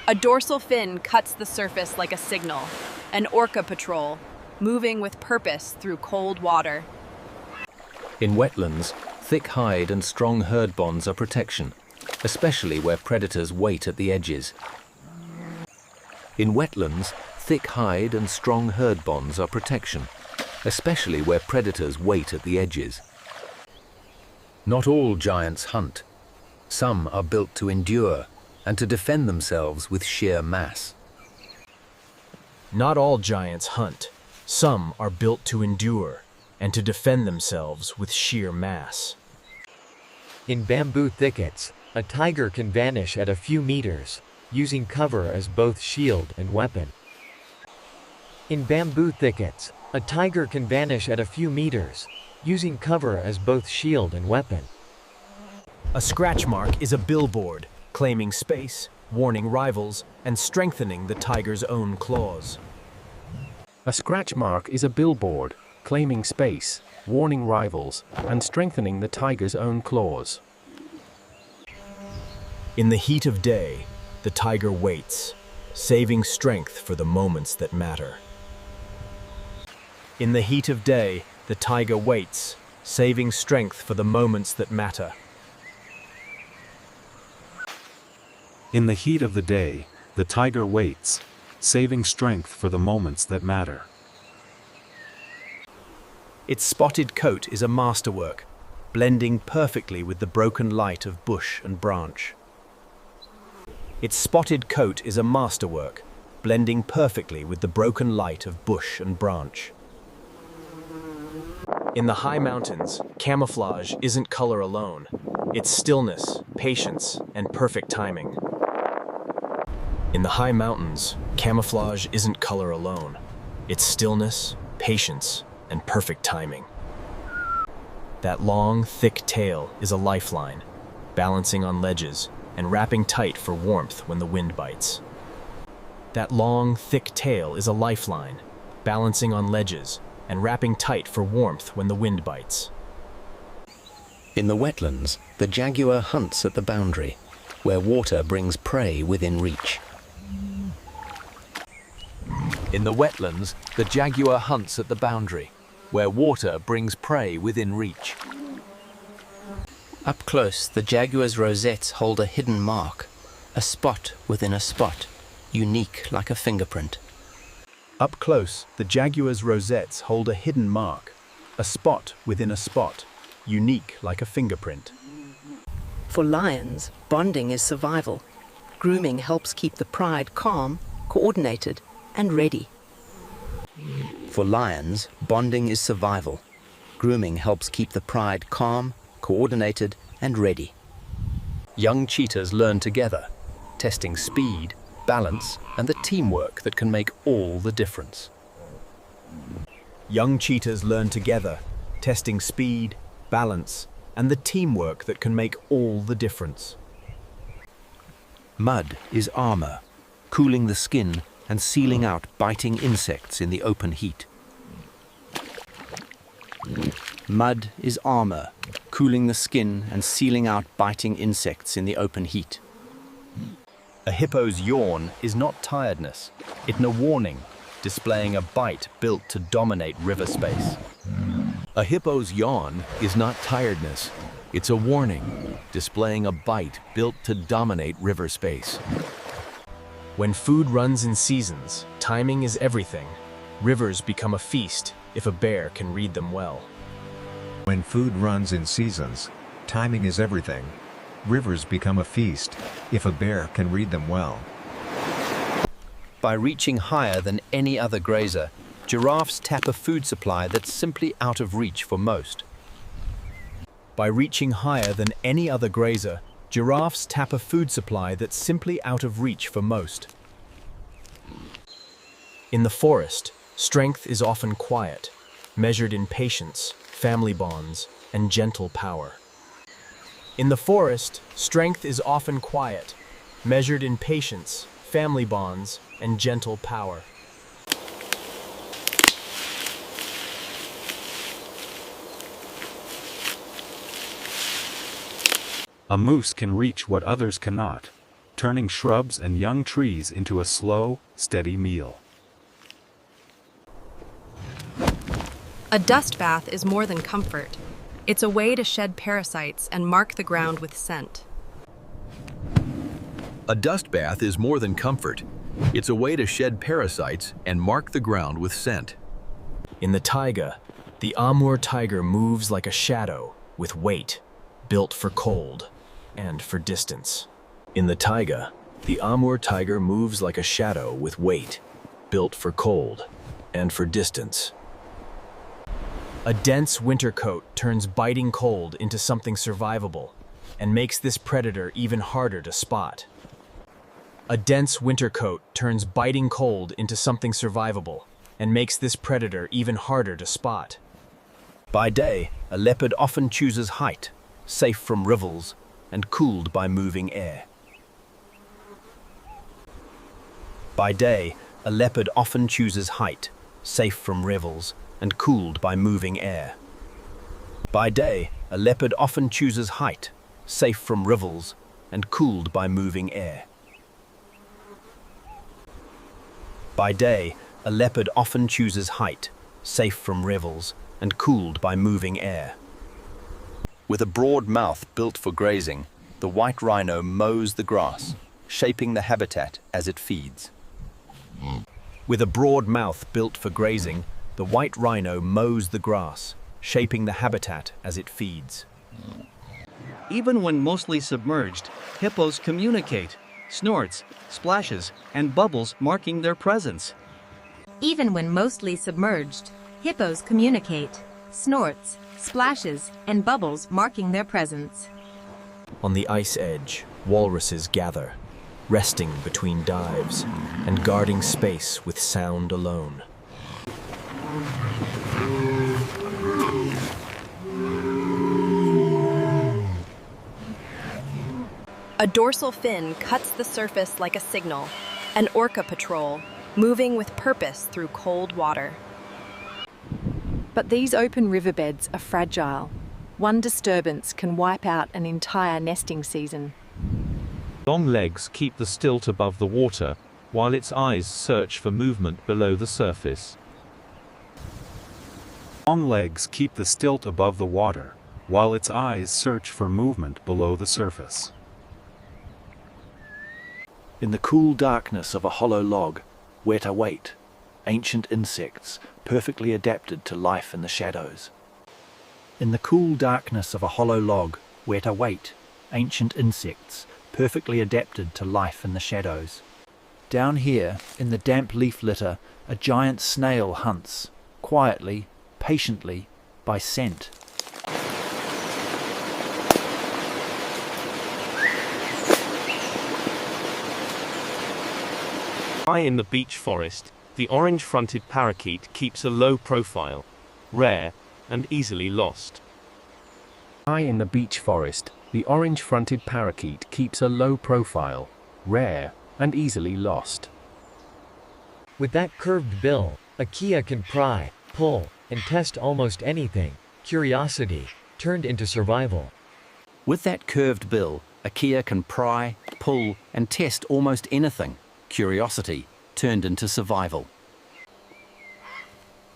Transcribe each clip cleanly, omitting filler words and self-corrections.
A dorsal fin cuts the surface like a signal, an orca patrol, moving with purpose through cold water. In wetlands, thick hide and strong herd bonds are protection, especially where predators wait at the edges. In wetlands, thick hide and strong herd bonds are protection, especially where predators wait at the edges. Not all giants hunt. Some are built to endure and to defend themselves with sheer mass. Not all giants hunt. Some are built to endure and to defend themselves with sheer mass. In bamboo thickets, a tiger can vanish at a few meters, using cover as both shield and weapon. In bamboo thickets, a tiger can vanish at a few meters, using cover as both shield and weapon. A scratch mark is a billboard, claiming space, warning rivals, and strengthening the tiger's own claws. A scratch mark is a billboard, claiming space, warning rivals, and strengthening the tiger's own claws. In the heat of day, the tiger waits, saving strength for the moments that matter. In the heat of day, the tiger waits, saving strength for the moments that matter. In the heat of the day, the tiger waits, saving strength for the moments that matter. Its spotted coat is a masterwork, blending perfectly with the broken light of bush and branch. Its spotted coat is a masterwork, blending perfectly with the broken light of bush and branch. In the high mountains, camouflage isn't color alone. It's stillness, patience, and perfect timing. In the high mountains, camouflage isn't color alone. It's stillness, patience, and perfect timing. That long, thick tail is a lifeline, balancing on ledges and wrapping tight for warmth when the wind bites. That long, thick tail is a lifeline, balancing on ledges and wrapping tight for warmth when the wind bites. In the wetlands, the jaguar hunts at the boundary, where water brings prey within reach. In the wetlands, the jaguar hunts at the boundary, where water brings prey within reach. Up close, the jaguar's rosettes hold a hidden mark, a spot within a spot, unique like a fingerprint. Up close, the jaguar's rosettes hold a hidden mark, a spot within a spot, unique like a fingerprint. For lions, bonding is survival. Grooming helps keep the pride calm, coordinated, and ready. For lions, bonding is survival. Grooming helps keep the pride calm, coordinated, and ready. Young cheetahs learn together, testing speed, balance, and the teamwork that can make all the difference. Young cheetahs learn together, testing speed, balance, and the teamwork that can make all the difference. Mud is armor, cooling the skin and sealing out biting insects in the open heat. Mud is armor, cooling the skin and sealing out biting insects in the open heat. A hippo's yawn is not tiredness, it's a warning, displaying a bite built to dominate river space. A hippo's yawn is not tiredness, it's a warning, displaying a bite built to dominate river space. When food runs in seasons, timing is everything. Rivers become a feast if a bear can read them well. When food runs in seasons, timing is everything. Rivers become a feast if a bear can read them well. By reaching higher than any other grazer, giraffes tap a food supply that's simply out of reach for most. By reaching higher than any other grazer, giraffes tap a food supply that's simply out of reach for most. In the forest, strength is often quiet, measured in patience, family bonds, and gentle power. In the forest, strength is often quiet, measured in patience, family bonds, and gentle power. A moose can reach what others cannot. turning shrubs and young trees into a slow, steady meal. A dust bath is more than comfort. It's a way to shed parasites and mark the ground with scent. A dust bath is more than comfort. It's a way to shed parasites and mark the ground with scent. In the taiga, the Amur tiger moves like a shadow with weight, built for cold and for distance. In the taiga, the Amur tiger moves like a shadow with weight, built for cold and for distance. A dense winter coat turns biting cold into something survivable and makes this predator even harder to spot. A dense winter coat turns biting cold into something survivable and makes this predator even harder to spot. By day, a leopard often chooses height, safe from rivals and cooled by moving air. By day, a leopard often chooses height, safe from rivals and cooled by moving air. By day, a leopard often chooses height, safe from rivals and cooled by moving air. By day, a leopard often chooses height, safe from rivals and cooled by moving air. With a broad mouth built for grazing, the white rhino mows the grass, shaping the habitat as it feeds. With a broad mouth built for grazing, the white rhino mows the grass, shaping the habitat as it feeds. Even when mostly submerged, hippos communicate, snorts, splashes, and bubbles marking their presence. Even when mostly submerged, hippos communicate, snorts, splashes, and bubbles marking their presence. On the ice edge, walruses gather, resting between dives and guarding space with sound alone. A dorsal fin cuts the surface like a signal, an orca patrol, moving with purpose through cold water. But these open riverbeds are fragile. One disturbance can wipe out an entire nesting season. Long legs keep the stilt above the water, while its eyes search for movement below the surface. Long legs keep the stilt above the water, while its eyes search for movement below the surface. In the cool darkness of a hollow log, where to wait, ancient insects perfectly adapted to life in the shadows. In the cool darkness of a hollow log, where to wait, ancient insects perfectly adapted to life in the shadows. Down here, in the damp leaf litter, a giant snail hunts, quietly, patiently, by scent. High in the beech forest, the orange-fronted parakeet keeps a low profile, rare, and easily lost. High in the beech forest, the orange-fronted parakeet keeps a low profile, rare, and easily lost. With that curved bill, a kea can pry, pull, and test almost anything. Curiosity turned into survival. With that curved bill, a kea can pry, pull, and test almost anything. Curiosity turned into survival.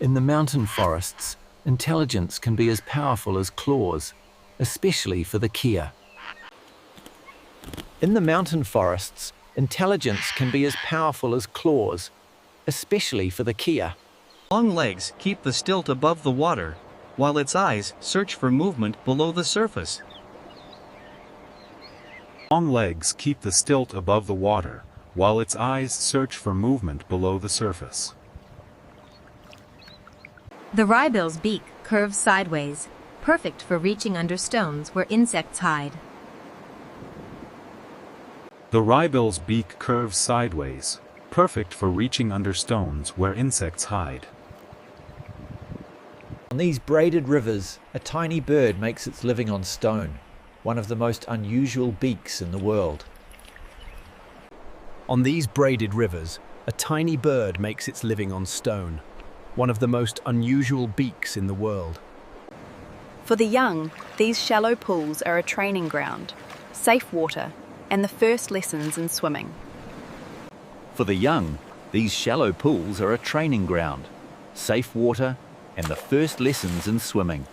In the mountain forests, intelligence can be as powerful as claws, especially for the kea. In the mountain forests, intelligence can be as powerful as claws, especially for the kea. Long legs keep the stilt above the water, while its eyes search for movement below the surface. Long legs keep the stilt above the water, while its eyes search for movement below the surface. The wrybill's beak curves sideways, perfect for reaching under stones where insects hide. The wrybill's beak curves sideways, perfect for reaching under stones where insects hide. On these braided rivers, a tiny bird makes its living on stone, one of the most unusual beaks in the world. On these braided rivers, a tiny bird makes its living on stone, one of the most unusual beaks in the world. For the young, these shallow pools are a training ground, safe water, and the first lessons in swimming. For the young, these shallow pools are a training ground, safe water, and the first lessons in swimming.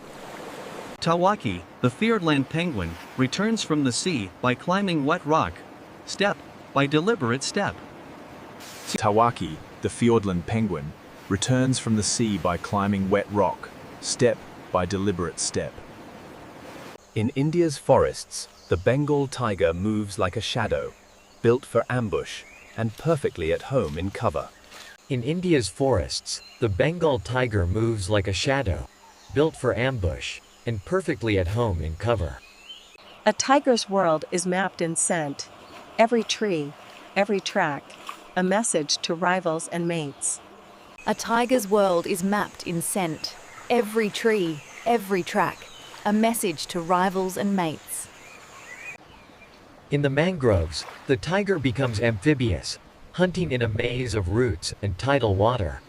Tawaki, the Fiordland penguin, returns from the sea by climbing wet rock, step by deliberate step. Tawaki, the Fiordland penguin, returns from the sea by climbing wet rock, step by deliberate step. In India's forests, the Bengal tiger moves like a shadow, built for ambush and perfectly at home in cover. In India's forests, the Bengal tiger moves like a shadow, built for ambush and perfectly at home in cover. A tiger's world is mapped in scent. Every tree, every track, a message to rivals and mates. A tiger's world is mapped in scent. Every tree, every track, a message to rivals and mates. In the mangroves, the tiger becomes amphibious, hunting in a maze of roots and tidal water.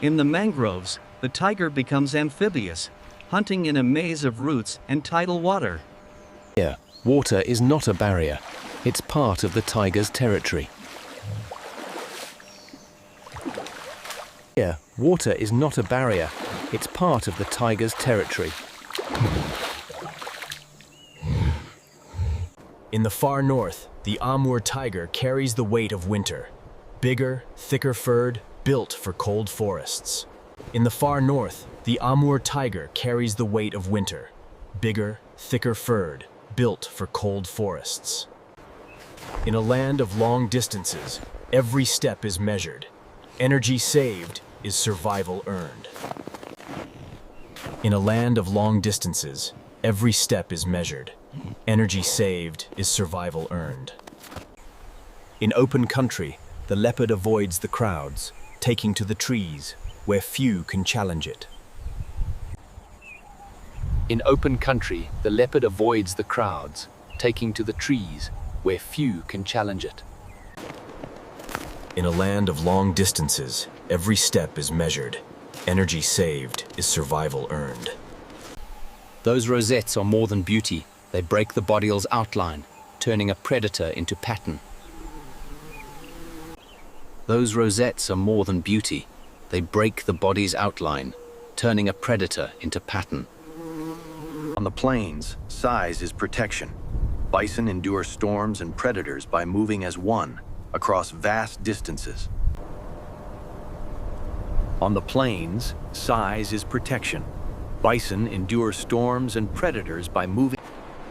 In the mangroves, the tiger becomes amphibious, hunting in a maze of roots and tidal water. Here, water is not a barrier. It's part of the tiger's territory. Here, water is not a barrier. It's part of the tiger's territory. In the far north, the Amur tiger carries the weight of winter. Bigger, thicker furred, built for cold forests. In the far north, the Amur tiger carries the weight of winter. Bigger, thicker furred, built for cold forests. In a land of long distances, every step is measured. Energy saved is survival earned. In a land of long distances, every step is measured. Energy saved is survival earned. In open country, the leopard avoids the crowds, taking to the trees, where few can challenge it. In open country, the leopard avoids the crowds, taking to the trees, where few can challenge it. In a land of long distances, every step is measured. Energy saved is survival earned. Those rosettes are more than beauty. They break the boreal's outline, turning a predator into pattern. Those rosettes are more than beauty. They break the body's outline, turning a predator into pattern. On the plains, size is protection. Bison endure storms and predators by moving as one across vast distances. On the plains, size is protection. Bison endure storms and predators by moving.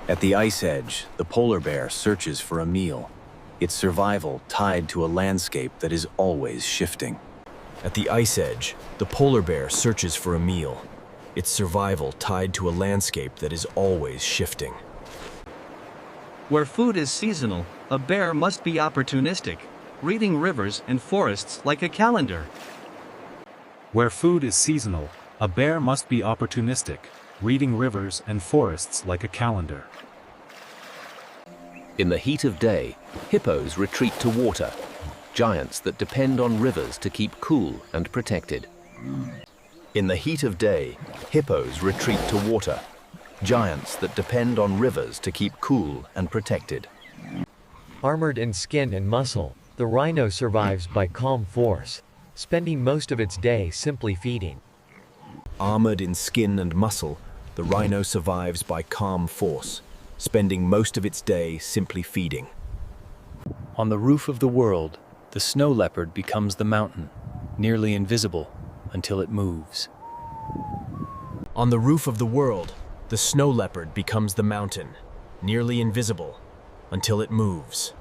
At the ice edge, the polar bear searches for a meal, its survival tied to a landscape that is always shifting. At the ice edge, the polar bear searches for a meal, its survival tied to a landscape that is always shifting. Where food is seasonal, a bear must be opportunistic, reading rivers and forests like a calendar. Where food is seasonal, a bear must be opportunistic, reading rivers and forests like a calendar. In the heat of day, hippos retreat to water, giants that depend on rivers to keep cool and protected. In the heat of day, hippos retreat to water, giants that depend on rivers to keep cool and protected. Armored in skin and muscle, the rhino survives by calm force, spending most of its day simply feeding. Armored in skin and muscle, the rhino survives by calm force, spending most of its day simply feeding. On the roof of the world, the snow leopard becomes the mountain, nearly invisible until it moves. On the roof of the world, the snow leopard becomes the mountain, nearly invisible until it moves.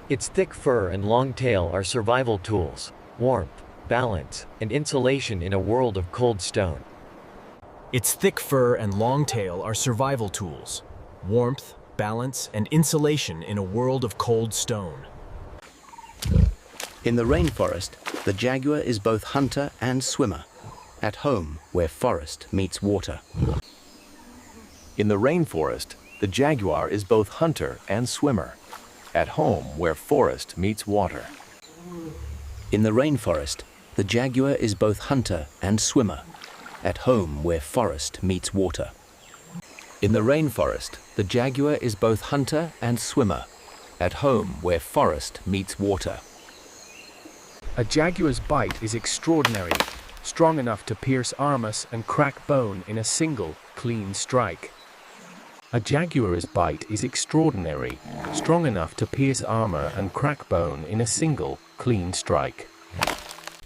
Its thick fur and long tail are survival tools, warmth, balance, and insulation in a world of cold stone. Its thick fur and long tail are survival tools, warmth, balance, and insulation in a world of cold stone. In the rainforest, the jaguar is both hunter and swimmer, at home where forest meets water. In the rainforest, the jaguar is both hunter and swimmer, at home where forest meets water. In the rainforest, the jaguar is both hunter and swimmer, at home where forest meets water. In the rainforest, the jaguar is both hunter and swimmer, at home where forest meets water. A jaguar's bite is extraordinary, strong enough to pierce armor and crack bone in a single, clean strike. A jaguar's bite is extraordinary, strong enough to pierce armor and crack bone in a single, clean strike.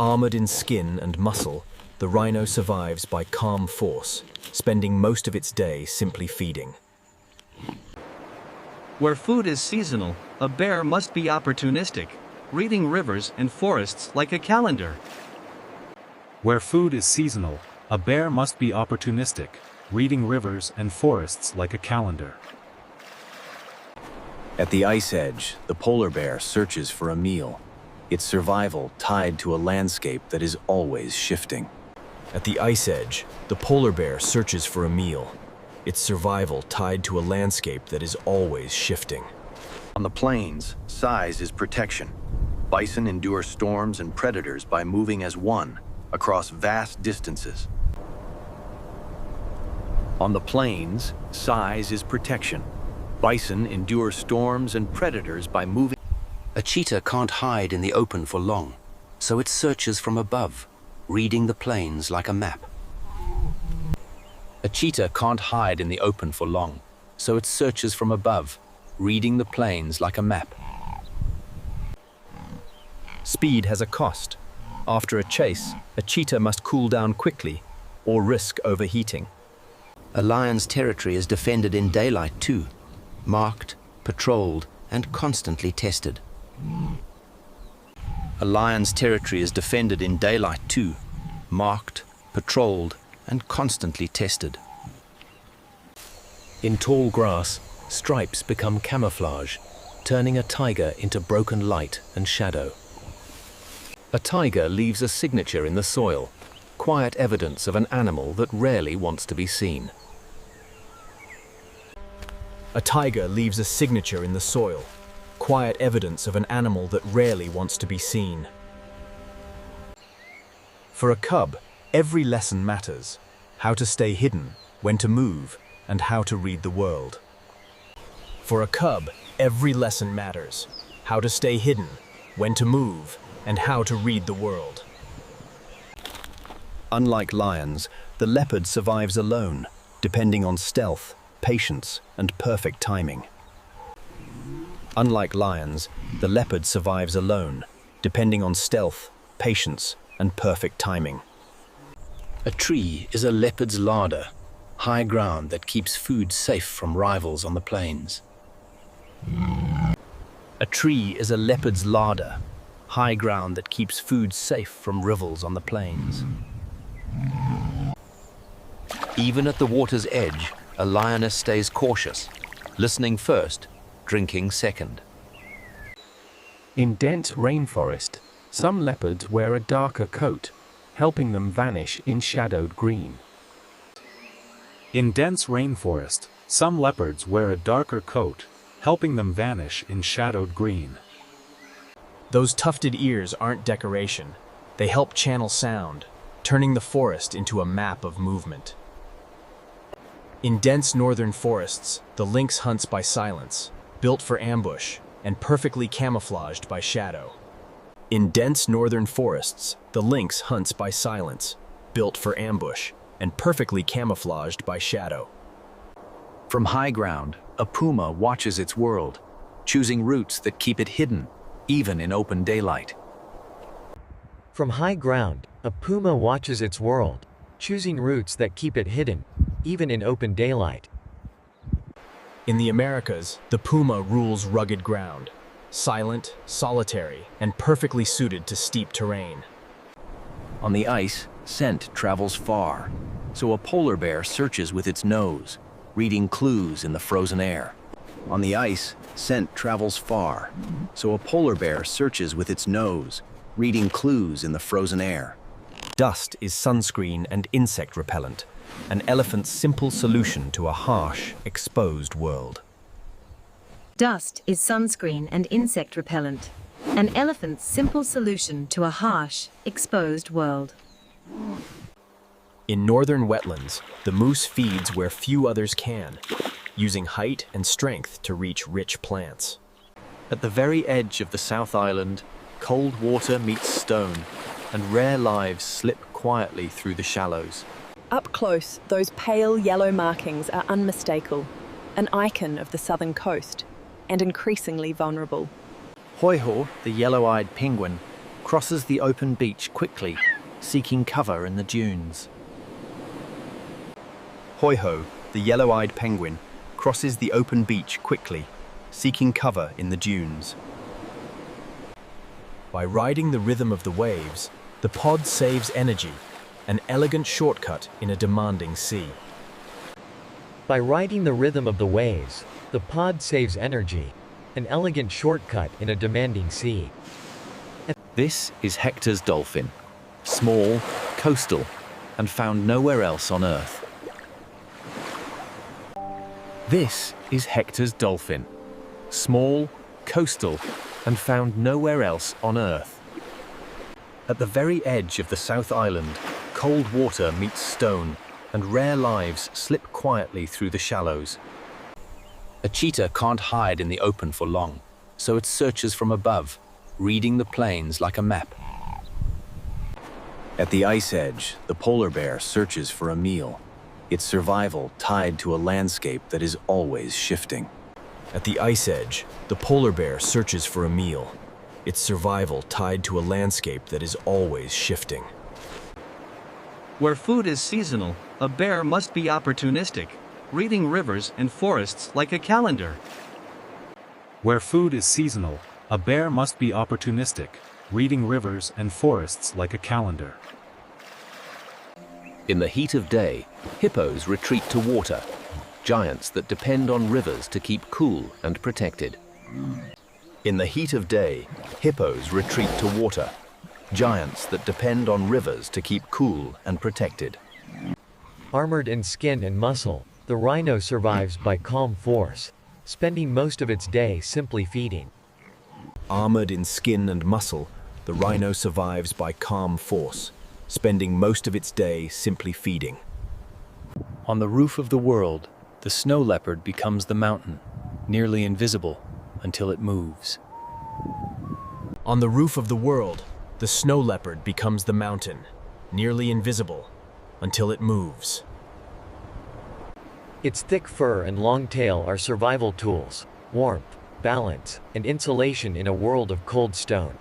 Armored in skin and muscle, the rhino survives by calm force, spending most of its day simply feeding. Where food is seasonal, a bear must be opportunistic, reading rivers and forests like a calendar. Where food is seasonal, a bear must be opportunistic, reading rivers and forests like a calendar. At the ice edge, the polar bear searches for a meal, its survival tied to a landscape that is always shifting. At the ice edge, the polar bear searches for a meal, its survival tied to a landscape that is always shifting. On the plains, size is protection. Bison endure storms and predators by moving as one across vast distances. On the plains, size is protection. Bison endure storms and predators by moving. A cheetah can't hide in the open for long, so it searches from above, reading the plains like a map. A cheetah can't hide in the open for long, so it searches from above, reading the plains like a map. Speed has a cost. After a chase, a cheetah must cool down quickly or risk overheating. A lion's territory is defended in daylight too, marked, patrolled, and constantly tested. A lion's territory is defended in daylight too, marked, patrolled, and constantly tested. In tall grass, stripes become camouflage, turning a tiger into broken light and shadow. A tiger leaves a signature in the soil, quiet evidence of an animal that rarely wants to be seen. A tiger leaves a signature in the soil, quiet evidence of an animal that rarely wants to be seen. For a cub, every lesson matters: how to stay hidden, when to move, and how to read the world. For a cub, every lesson matters: how to stay hidden, when to move, and how to read the world. Unlike lions, the leopard survives alone, depending on stealth, patience, and perfect timing. Unlike lions, the leopard survives alone, depending on stealth, patience, and perfect timing. A tree is a leopard's larder, high ground that keeps food safe from rivals on the plains. A tree is a leopard's larder, high ground that keeps food safe from rivals on the plains. Even at the water's edge, a lioness stays cautious, listening first, drinking second. In dense rainforest, some leopards wear a darker coat, helping them vanish in shadowed green. In dense rainforest, some leopards wear a darker coat, helping them vanish in shadowed green. Those tufted ears aren't decoration. They help channel sound, turning the forest into a map of movement. In dense northern forests, the lynx hunts by silence, built for ambush, and perfectly camouflaged by shadow. In dense northern forests, the lynx hunts by silence, built for ambush, and perfectly camouflaged by shadow. From high ground, a puma watches its world, choosing routes that keep it hidden, even in open daylight. From high ground, a puma watches its world, choosing routes that keep it hidden, even in open daylight. In the Americas, the puma rules rugged ground, silent, solitary, and perfectly suited to steep terrain. On the ice, scent travels far, so a polar bear searches with its nose, reading clues in the frozen air. On the ice, scent travels far, so a polar bear searches with its nose, reading clues in the frozen air. Dust is sunscreen and insect repellent, an elephant's simple solution to a harsh, exposed world. Dust is sunscreen and insect repellent, an elephant's simple solution to a harsh, exposed world. In northern wetlands, the moose feeds where few others can, using height and strength to reach rich plants. At the very edge of the South Island, cold water meets stone, and rare lives slip quietly through the shallows. Up close, those pale yellow markings are unmistakable, an icon of the southern coast, and increasingly vulnerable. Hoiho, the yellow-eyed penguin, crosses the open beach quickly, seeking cover in the dunes. Hoiho, the yellow-eyed penguin, crosses the open beach quickly, seeking cover in the dunes. By riding the rhythm of the waves, the pod saves energy, an elegant shortcut in a demanding sea. By riding the rhythm of the waves, the pod saves energy, an elegant shortcut in a demanding sea. This is Hector's dolphin, small, coastal, and found nowhere else on Earth. This is Hector's dolphin, small, coastal, and found nowhere else on Earth. At the very edge of the South Island, cold water meets stone, and rare lives slip quietly through the shallows. A cheetah can't hide in the open for long, so it searches from above, reading the plains like a map. At the ice edge, the polar bear searches for a meal, its survival tied to a landscape that is always shifting. At the ice edge, the polar bear searches for a meal, its survival tied to a landscape that is always shifting. Where food is seasonal, a bear must be opportunistic, reading rivers and forests like a calendar. Where food is seasonal, a bear must be opportunistic, reading rivers and forests like a calendar. In the heat of day, hippos retreat to water, giants that depend on rivers to keep cool and protected. In the heat of day, hippos retreat to water, giants that depend on rivers to keep cool and protected. Armored in skin and muscle, the rhino survives by calm force, spending most of its day simply feeding. Armored in skin and muscle, the rhino survives by calm force, spending most of its day simply feeding. On the roof of the world, the snow leopard becomes the mountain, nearly invisible until it moves. On the roof of the world, the snow leopard becomes the mountain, nearly invisible until it moves. Its thick fur and long tail are survival tools, warmth, balance, and insulation in a world of cold stone.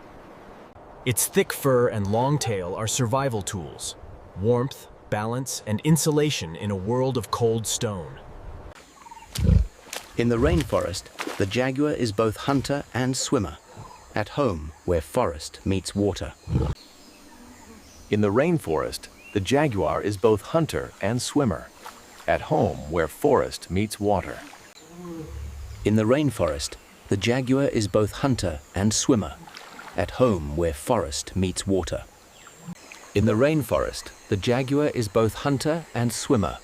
Its thick fur and long tail are survival tools, warmth, balance, and insulation in a world of cold stone. In the rainforest, the jaguar is both hunter and swimmer, at home where forest meets water. In the rainforest, the jaguar is both hunter and swimmer, at home where forest meets water. In the rainforest, the jaguar is both hunter and swimmer, at home where forest meets water. In the rainforest, the jaguar is both hunter and swimmer,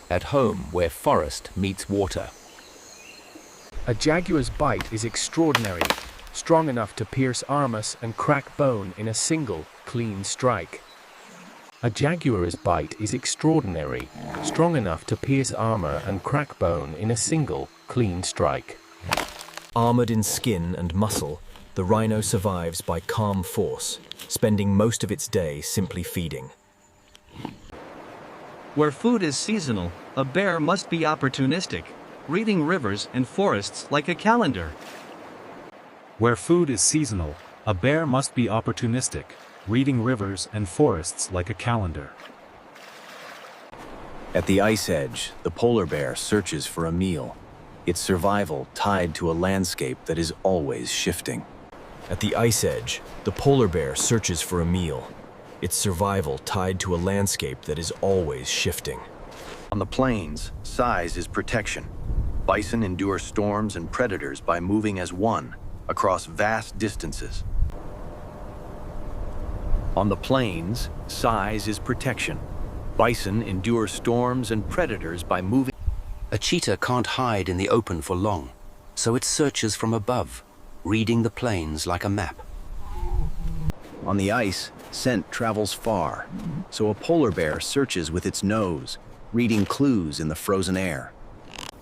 at home where forest meets water. A jaguar's bite is extraordinary, strong enough to pierce armor and crack bone in a single, clean strike. A jaguar's bite is extraordinary, strong enough to pierce armor and crack bone in a single, clean strike. Armored in skin and muscle, the rhino survives by calm force, spending most of its day simply feeding. Where food is seasonal, a bear must be opportunistic, reading rivers and forests like a calendar. Where food is seasonal, a bear must be opportunistic, reading rivers and forests like a calendar. At the ice edge, the polar bear searches for a meal, its survival tied to a landscape that is always shifting. At the ice edge, the polar bear searches for a meal, its survival tied to a landscape that is always shifting. On the plains, size is protection. Bison endure storms and predators by moving as one across vast distances. On the plains, size is protection. Bison endure storms and predators by moving. A cheetah can't hide in the open for long, so it searches from above, reading the plains like a map. On the ice, scent travels far, so a polar bear searches with its nose, reading clues in the frozen air.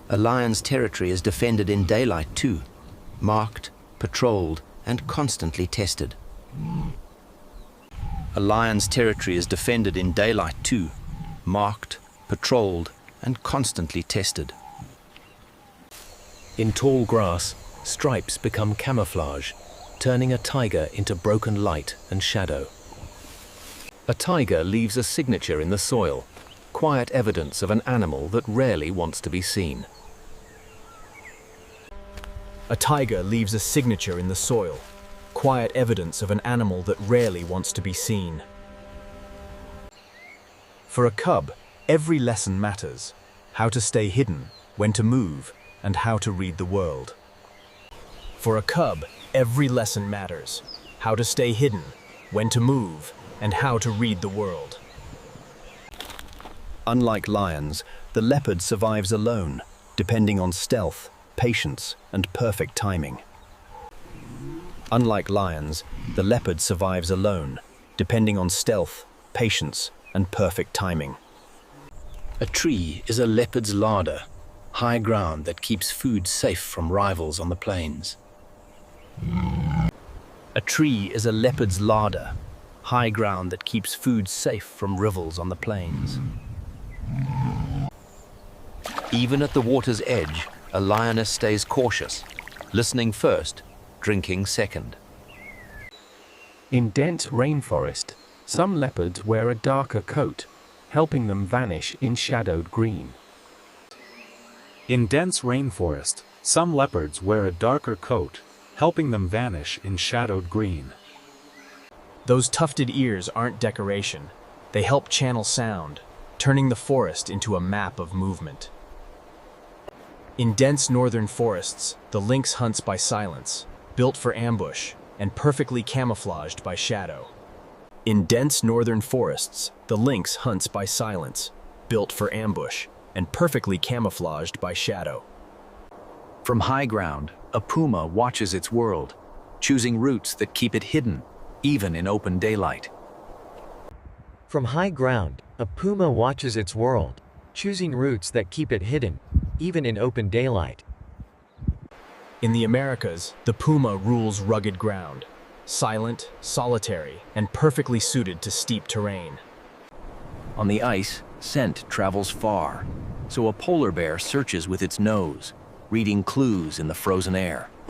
A lion's territory is defended in daylight too, marked, patrolled, and constantly tested. A lion's territory is defended in daylight too, marked, patrolled, and constantly tested. In tall grass, stripes become camouflage, turning a tiger into broken light and shadow. A tiger leaves a signature in the soil, quiet evidence of an animal that rarely wants to be seen. A tiger leaves a signature in the soil, quiet evidence of an animal that rarely wants to be seen. For a cub, every lesson matters: how to stay hidden, when to move, and how to read the world. For a cub, every lesson matters: how to stay hidden, when to move, and how to read the world. Unlike lions, the leopard survives alone, depending on stealth, patience, and perfect timing. Unlike lions, the leopard survives alone, depending on stealth, patience, and perfect timing. A tree is a leopard's larder, high ground that keeps food safe from rivals on the plains. A tree is a leopard's larder, high ground that keeps food safe from rivals on the plains. Even at the water's edge, a lioness stays cautious, listening first, drinking second. In dense rainforest, some leopards wear a darker coat, helping them vanish in shadowed green. In dense rainforest, some leopards wear a darker coat, helping them vanish in shadowed green. Those tufted ears aren't decoration. They help channel sound, turning the forest into a map of movement. In dense northern forests, the lynx hunts by silence, built for ambush, and perfectly camouflaged by shadow. In dense northern forests, the lynx hunts by silence, built for ambush, and perfectly camouflaged by shadow. From high ground, a puma watches its world, choosing routes that keep it hidden, even in open daylight. From high ground, a puma watches its world, choosing routes that keep it hidden, even in open daylight. In the Americas, the puma rules rugged ground, silent, solitary, and perfectly suited to steep terrain. On the ice, scent travels far, so a polar bear searches with its nose, reading clues in the frozen air.